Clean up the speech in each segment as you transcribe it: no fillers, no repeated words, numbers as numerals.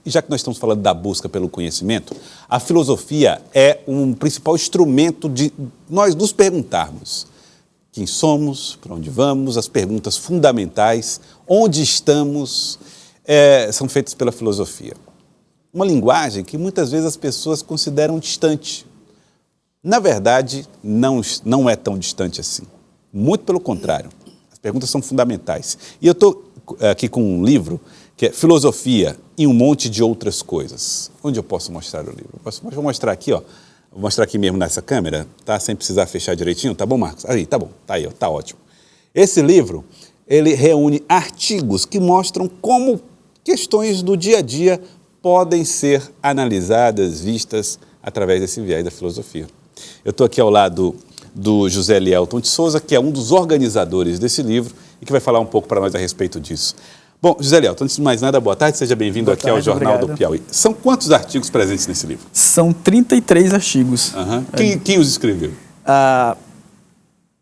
E já que nós estamos falando da busca pelo conhecimento, a filosofia é um principal instrumento de nós nos perguntarmos quem somos, para onde vamos, as perguntas fundamentais, onde estamos, são feitas pela filosofia. Uma linguagem que muitas vezes as pessoas consideram distante. Na verdade, não é tão distante assim. Muito pelo contrário. As perguntas são fundamentais. E eu estou aqui com um livro que é Filosofia e um monte de outras coisas. Onde eu posso mostrar o livro? Vou mostrar aqui, ó. Vou mostrar aqui mesmo nessa câmera, tá? Sem precisar fechar direitinho. Tá bom, Marcos? Aí, tá bom. Tá aí, ó. Tá ótimo. Esse livro, ele reúne artigos que mostram como questões do dia a dia podem ser analisadas, vistas através desse viés da filosofia. Eu estou aqui ao lado do José Elielton de Souza, que é um dos organizadores desse livro e que vai falar um pouco para nós a respeito disso. Bom, José Elielton, antes de mais nada, boa tarde, seja bem-vindo aqui ao Jornal do Piauí. São quantos artigos presentes nesse livro? São 33 artigos. Uhum. Quem os escreveu?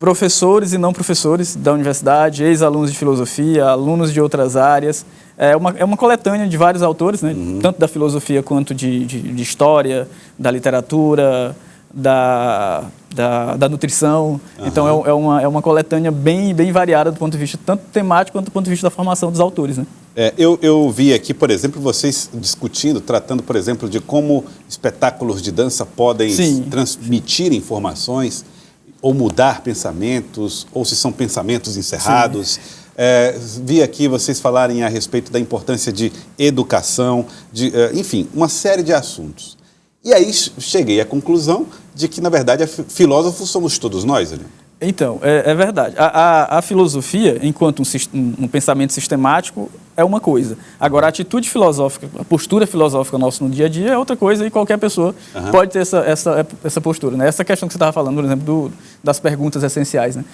Professores e não professores da universidade, ex-alunos de filosofia, alunos de outras áreas. É uma coletânea de vários autores, né? Tanto da filosofia quanto de história, da literatura, da nutrição. Então é uma coletânea bem variada do ponto de vista tanto temático quanto do ponto de vista da formação dos autores, né? Eu vi aqui, por exemplo, vocês discutindo, tratando, por exemplo, de como espetáculos de dança podem transmitir informações ou mudar pensamentos, ou se são pensamentos encerrados. Vi aqui vocês falarem a respeito da importância de educação, enfim, uma série de assuntos. E aí cheguei à conclusão de que, na verdade, filósofos somos todos nós, né? Então, é verdade. A filosofia, enquanto um pensamento sistemático, é uma coisa. Agora, a atitude filosófica, a postura filosófica nossa no dia a dia é outra coisa e qualquer pessoa pode ter essa postura, né? Essa questão que você estava falando, por exemplo, das perguntas essenciais, né?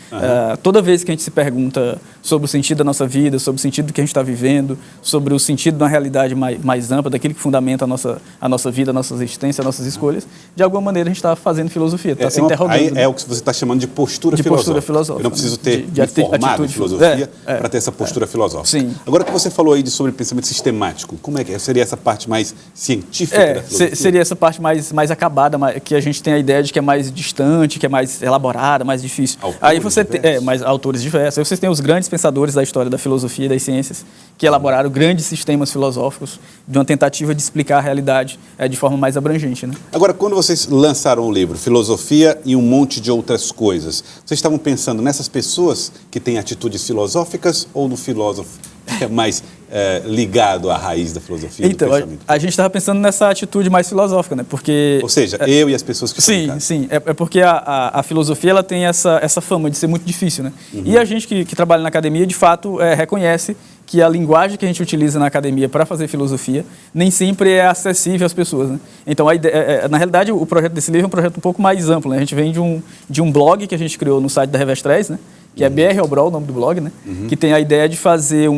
Toda vez que a gente se pergunta sobre o sentido da nossa vida, sobre o sentido do que a gente está vivendo, sobre o sentido de uma realidade mais ampla, daquilo que fundamenta a nossa vida, a nossa existência, as nossas escolhas, de alguma maneira a gente está fazendo filosofia, está se interrogando. Aí é o que você está chamando de postura filosófica. Eu não preciso ter me formado em filosofia para ter essa postura filosófica. Sim. Agora que você falou aí sobre pensamento sistemático, como é que seria essa parte mais científica da filosofia? Seria essa parte mais acabada, que a gente tem a ideia de que é mais distante, que é mais elaborada, mais difícil. Aí você tem mais autores diversos. Aí vocês têm os grandes pensadores da história da filosofia e das ciências que elaboraram grandes sistemas filosóficos de uma tentativa de explicar a realidade de forma mais abrangente, né? Agora, quando vocês lançaram o livro Filosofia e um monte de outras coisas, vocês estavam pensando nessas pessoas que têm atitudes filosóficas ou no filósofo que é mais ligado à raiz da filosofia? Então, do pensamento? a gente estava pensando nessa atitude mais filosófica, né? Porque... Ou seja, eu e as pessoas que estão em casa. Sim. É porque a filosofia ela tem essa fama de ser muito difícil, né? E a gente que trabalha na academia, de fato, reconhece que a linguagem que a gente utiliza na academia para fazer filosofia nem sempre é acessível às pessoas, né? Então, na realidade, o projeto desse livro é um projeto um pouco mais amplo, né? A gente vem de um blog que a gente criou no site da Revestres, né? Que é BR Obrol, o nome do blog, né? Que tem a ideia de fazer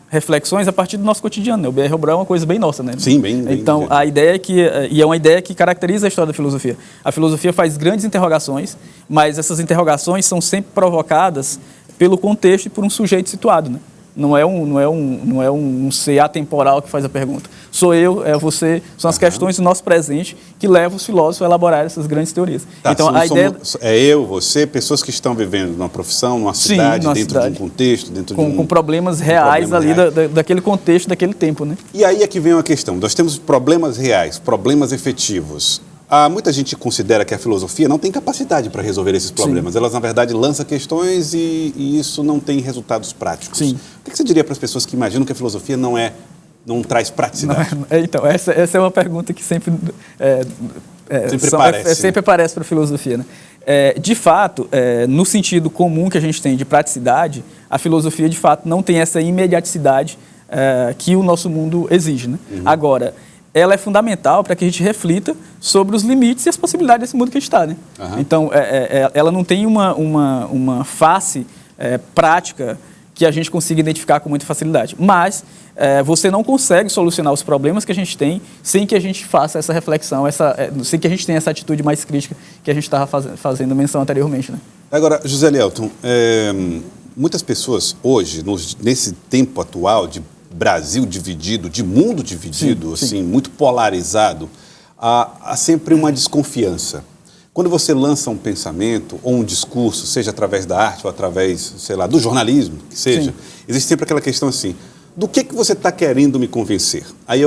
reflexões a partir do nosso cotidiano, né? O BR Obrol é uma coisa bem nossa, né? Sim, bem. Então, a ideia é que, e é uma ideia que caracteriza a história da filosofia. A filosofia faz grandes interrogações, mas essas interrogações são sempre provocadas pelo contexto e por um sujeito situado, né? Não é um ser atemporal que faz a pergunta. Sou eu, é você, são as questões do nosso presente que levam os filósofos a elaborar essas grandes teorias. Então, a ideia... É eu, você, pessoas que estão vivendo numa profissão, numa cidade, dentro de um contexto, com problemas reais ali daquele contexto, daquele tempo, né? E aí é que vem uma questão. Nós temos problemas reais, problemas efetivos. Muita gente considera que a filosofia não tem capacidade para resolver esses problemas. Elas, na verdade, lançam questões e isso não tem resultados práticos. Sim. O que você diria para as pessoas que imaginam que a filosofia não traz praticidade? Então, essa é uma pergunta que sempre aparece para a filosofia, né? De fato, no sentido comum que a gente tem de praticidade, a filosofia, de fato, não tem essa imediaticidade que o nosso mundo exige, né? Agora, ela é fundamental para que a gente reflita sobre os limites e as possibilidades desse mundo que a gente está, né? Então, ela não tem uma face prática que a gente consiga identificar com muita facilidade. Mas você não consegue solucionar os problemas que a gente tem sem que a gente faça essa reflexão, sem que a gente tenha essa atitude mais crítica que a gente estava fazendo menção anteriormente, né? Agora, José Elielton, muitas pessoas hoje, nesse tempo atual de Brasil dividido, de mundo dividido, Sim, assim, muito polarizado, há sempre uma desconfiança. Quando você lança um pensamento ou um discurso, seja através da arte ou através, sei lá, do jornalismo, que seja, existe sempre aquela questão assim, do que você está querendo me convencer? Aí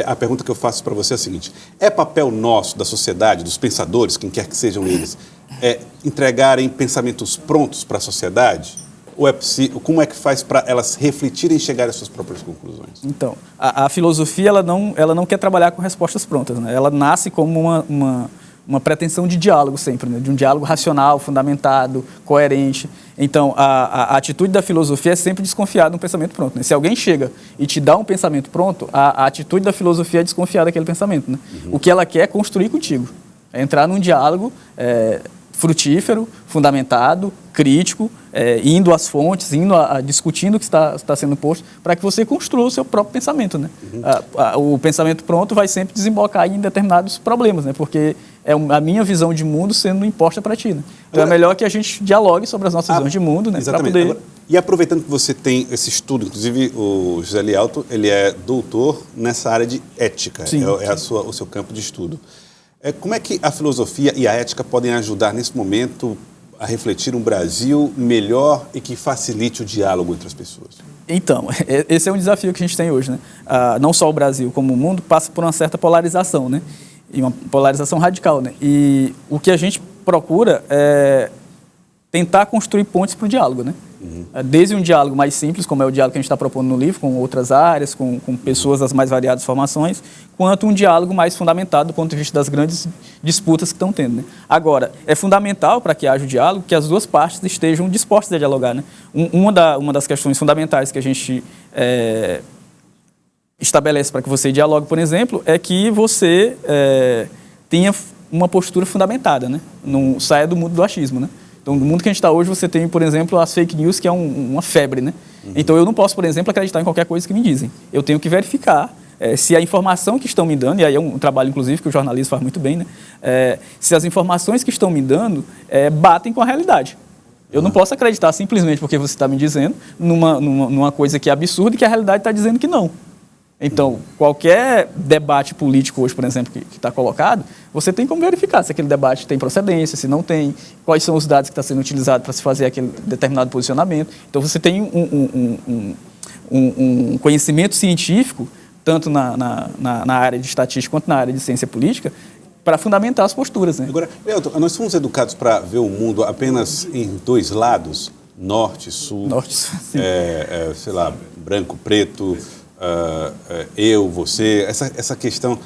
a pergunta que eu faço para você é a seguinte, é papel nosso, da sociedade, dos pensadores, quem quer que sejam eles, entregarem pensamentos prontos para a sociedade? Ou como é que faz para elas refletirem e chegarem às suas próprias conclusões? Então, a filosofia ela não quer trabalhar com respostas prontas, né? Ela nasce como uma pretensão de diálogo sempre, né? De um diálogo racional, fundamentado, coerente. Então, a atitude da filosofia é sempre desconfiar de um pensamento pronto, né? Se alguém chega e te dá um pensamento pronto, a atitude da filosofia é desconfiar daquele pensamento, né? O que ela quer é construir contigo, é entrar num diálogo frutífero, fundamentado, crítico, indo às fontes, discutindo o que está sendo posto, para que você construa o seu próprio pensamento, né? O pensamento pronto vai sempre desembocar em determinados problemas, né? Porque é a minha visão de mundo sendo imposta para ti, né? Então é melhor que a gente dialogue sobre as nossas visões de mundo, né? Exatamente. Poder... Agora, e aproveitando que você tem esse estudo, inclusive o José Lialto, ele é doutor nessa área de ética, o seu campo de estudo. Como é que a filosofia e a ética podem ajudar nesse momento a refletir um Brasil melhor e que facilite o diálogo entre as pessoas? Então, esse é um desafio que a gente tem hoje, né? Não só o Brasil, como o mundo, passa por uma certa polarização, né? E uma polarização radical, né? E o que a gente procura é tentar construir pontes para o diálogo, né? Desde um diálogo mais simples, como é o diálogo que a gente está propondo no livro, com outras áreas, com pessoas das mais variadas formações, quanto um diálogo mais fundamentado do ponto de vista das grandes disputas que estão tendo, né? Agora, é fundamental para que haja o diálogo que as duas partes estejam dispostas a dialogar, né? Uma das questões fundamentais que a gente estabelece para que você dialogue, por exemplo, é que você tenha uma postura fundamentada, né? Não saia do mundo do achismo, né? Então, no mundo que a gente está hoje, você tem, por exemplo, as fake news, que é uma febre, né? Então, eu não posso, por exemplo, acreditar em qualquer coisa que me dizem. Eu tenho que verificar se a informação que estão me dando, e aí é um trabalho, inclusive, que o jornalismo faz muito bem, né? Se as informações que estão me dando batem com a realidade. Eu não posso acreditar simplesmente porque você está me dizendo numa coisa que é absurda e que a realidade está dizendo que não. Então, qualquer debate político hoje, por exemplo, que está colocado, você tem como verificar se aquele debate tem procedência, se não tem, quais são os dados que estão sendo utilizados para se fazer aquele determinado posicionamento. Então, você tem um conhecimento científico, tanto na área de estatística quanto na área de ciência política, para fundamentar as posturas, né? Agora, Lialto, nós fomos educados para ver o mundo apenas em dois lados, norte, sul, sim. Sei lá, branco, preto... eu, você, essa questão,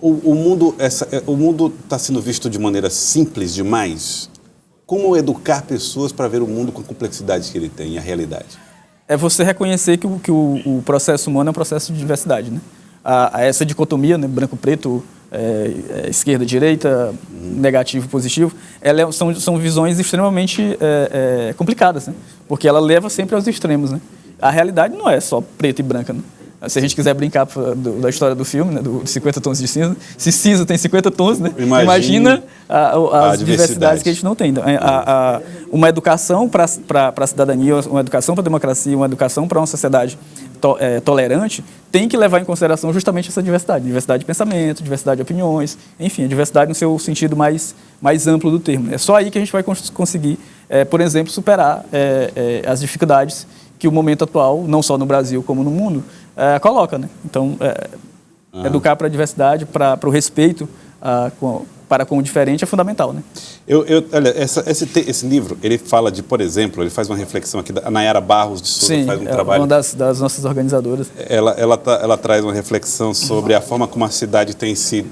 o mundo está sendo visto de maneira simples demais. Como educar pessoas para ver o mundo com a complexidade que ele tem, a realidade? É você reconhecer que o processo humano é um processo de diversidade, né? Essa dicotomia, né, branco-preto, esquerda-direita, negativo-positivo, são visões extremamente complicadas, né? Porque ela leva sempre aos extremos, né? A realidade não é só preta e branca, né? Se a gente quiser brincar da história do filme, né, do 50 tons de cinza, se cinza tem 50 tons, né? Imagina as diversidades que a gente não tem. Então, uma educação para a cidadania, uma educação para a democracia, uma educação para uma sociedade tolerante, tem que levar em consideração justamente essa diversidade. Diversidade de pensamento, diversidade de opiniões, enfim, a diversidade no seu sentido mais amplo do termo. É só aí que a gente vai conseguir, por exemplo, superar as dificuldades que o momento atual, não só no Brasil como no mundo, coloca, né? Então, educar para a diversidade, para o respeito para com o diferente é fundamental, né? Olha, esse livro, ele fala de, por exemplo, ele faz uma reflexão aqui, a Nayara Barros de Souza faz um trabalho... uma das nossas organizadoras. Ela traz uma reflexão sobre a forma como a cidade tem se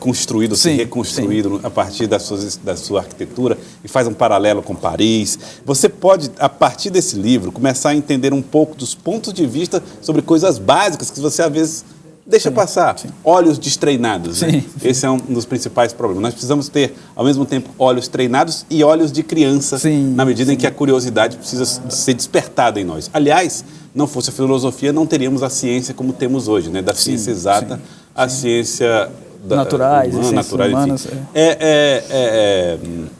construído, se reconstruído a partir da sua arquitetura e faz um paralelo com Paris. Você pode, a partir desse livro, começar a entender um pouco dos pontos de vista sobre coisas básicas que você, às vezes, deixa passar. Olhos destreinados, né? Esse é um dos principais problemas. Nós precisamos ter, ao mesmo tempo, olhos treinados e olhos de criança, na medida em que a curiosidade precisa ser despertada em nós. Aliás, não fosse a filosofia, não teríamos a ciência como temos hoje, né? Da ciência exata à ciência... naturais, humanas, humanas.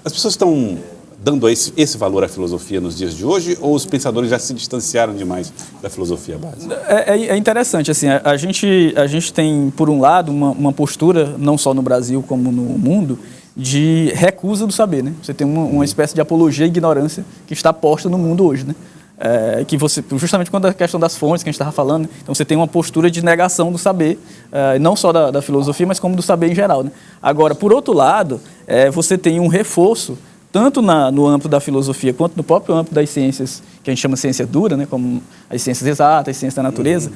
As pessoas estão dando esse valor à filosofia nos dias de hoje, ou os pensadores já se distanciaram demais da filosofia básica? É interessante, assim, a gente tem, por um lado, uma postura, não só no Brasil como no mundo, de recusa do saber, né? Você tem uma espécie de apologia à ignorância que está posta no mundo hoje, né? Que você, justamente quando a questão das fontes que a gente estava falando, então você tem uma postura de negação do saber, não só da filosofia, mas como do saber em geral, né? Agora, por outro lado, você tem um reforço, tanto no âmbito da filosofia quanto no próprio âmbito das ciências, que a gente chama de ciência dura, né, como as ciências exatas, as ciências da natureza,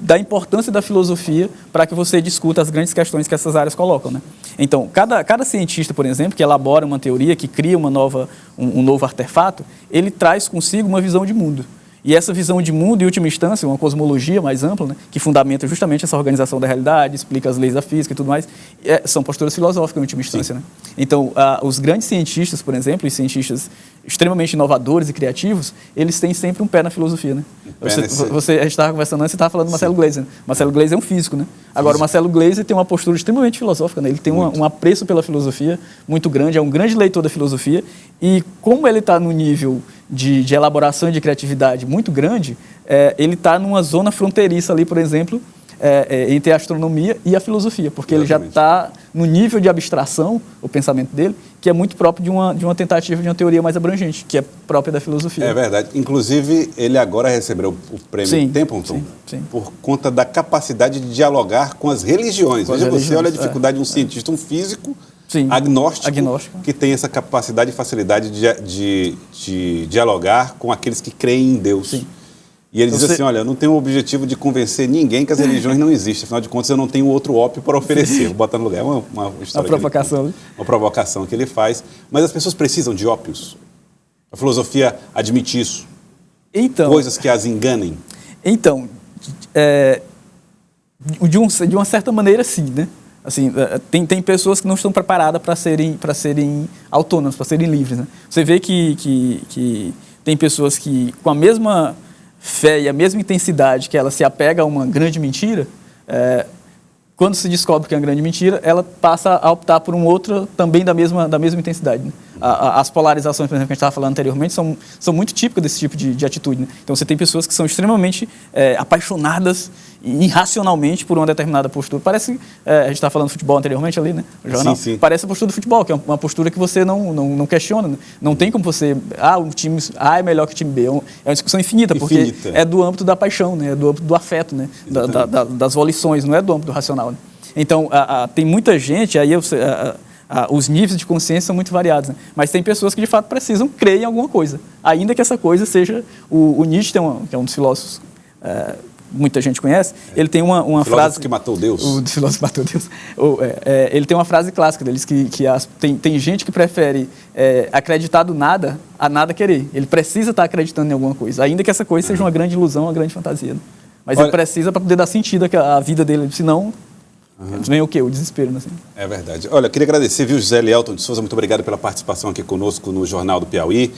da importância da filosofia para que você discuta as grandes questões que essas áreas colocam, né? Então, cada cientista, por exemplo, que elabora uma teoria, que cria um novo artefato, ele traz consigo uma visão de mundo. E essa visão de mundo, em última instância, uma cosmologia mais ampla, né, que fundamenta justamente essa organização da realidade, explica as leis da física e tudo mais, são posturas filosóficas, em última instância, né? Então, os grandes cientistas, por exemplo, e cientistas extremamente inovadores e criativos, eles têm sempre um pé na filosofia, né? A gente estava conversando antes, você estava falando do Marcelo Gleiser, né? Marcelo Gleiser é um físico, né? Agora, o Marcelo Gleiser tem uma postura extremamente filosófica, né? Ele tem um apreço pela filosofia muito grande, é um grande leitor da filosofia, e como ele está no nível de elaboração e de criatividade muito grande, ele está numa zona fronteiriça ali, por exemplo, entre a astronomia e a filosofia, porque ele já está no nível de abstração, o pensamento dele, que é muito próprio de uma tentativa de uma teoria mais abrangente, que é própria da filosofia. É verdade. Inclusive, ele agora recebeu o prêmio Templeton por conta da capacidade de dialogar com as religiões. Veja você, olha a dificuldade de um cientista, um físico, agnóstico, que tem essa capacidade e facilidade de dialogar com aqueles que creem em Deus. Sim. E ele diz assim, olha, eu não tenho o objetivo de convencer ninguém que as religiões não existem. Afinal de contas, eu não tenho outro ópio para oferecer. Vou botar no lugar. É uma história. Uma provocação que ele faz. Mas as pessoas precisam de ópios. A filosofia admite isso. Então, coisas que as enganem. Então, de uma certa maneira, sim, né? Assim, tem pessoas que não estão preparadas para serem autônomas, para serem livres, né? Você vê que tem pessoas que, com a mesma fé e a mesma intensidade que ela se apega a uma grande mentira, quando se descobre que é uma grande mentira, ela passa a optar por um outro também da mesma intensidade, né? As polarizações, por exemplo, que a gente estava falando anteriormente, são muito típicas desse tipo de atitude, né? Então, você tem pessoas que são extremamente apaixonadas irracionalmente por uma determinada postura. Parece, a gente estava falando de futebol anteriormente ali, né? O jornal. Sim. Parece a postura do futebol, que é uma postura que você não questiona, né? Não tem como você, o time A é melhor que o time B. É uma discussão infinita, porque é do âmbito da paixão, né? É do âmbito do afeto, né? Das volições, não é do âmbito do racional, né? Então, tem muita gente, aí os níveis de consciência são muito variados, né? Mas tem pessoas que, de fato, precisam crer em alguma coisa, ainda que essa coisa seja... O Nietzsche, que é um dos filósofos... muita gente conhece, ele tem uma frase... que matou Deus. O filósofo que matou Deus. Ele tem uma frase clássica deles, que tem gente que prefere acreditar do nada a nada querer. Ele precisa estar acreditando em alguma coisa, ainda que essa coisa seja uma grande ilusão, uma grande fantasia, né? Mas ele precisa para poder dar sentido à vida dele, senão... Vem o quê? O desespero, né? Assim. É verdade. Olha, eu queria agradecer, viu, José Elielton de Souza, muito obrigado pela participação aqui conosco no Jornal do Piauí.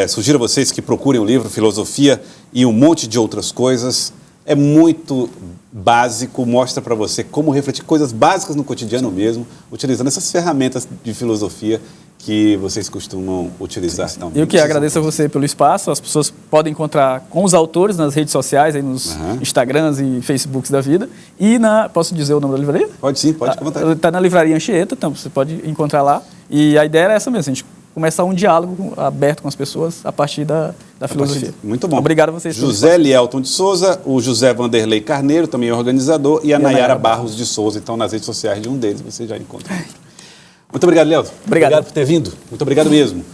Sugiro a vocês que procurem o livro Filosofia e um monte de outras coisas. É muito básico, mostra para você como refletir coisas básicas no cotidiano mesmo, utilizando essas ferramentas de filosofia que vocês costumam utilizar. Então, eu que agradeço a você pelo espaço. As pessoas podem encontrar com os autores nas redes sociais, aí nos Instagrams e Facebooks da vida. E posso dizer o nome da livraria? Pode sim, pode ficar à vontade. Está na Livraria Anchieta, então você pode encontrar lá. E a ideia era essa mesmo, a gente começar um diálogo aberto com as pessoas a partir da filosofia. Muito bom. Obrigado a vocês. José Elielton de Souza, o José Vanderlei Carneiro, também é organizador, e a Nayara Barros de Souza. Então, nas redes sociais de um deles, você já encontra. Muito obrigado, Elielton. Obrigado por ter vindo. Muito obrigado mesmo.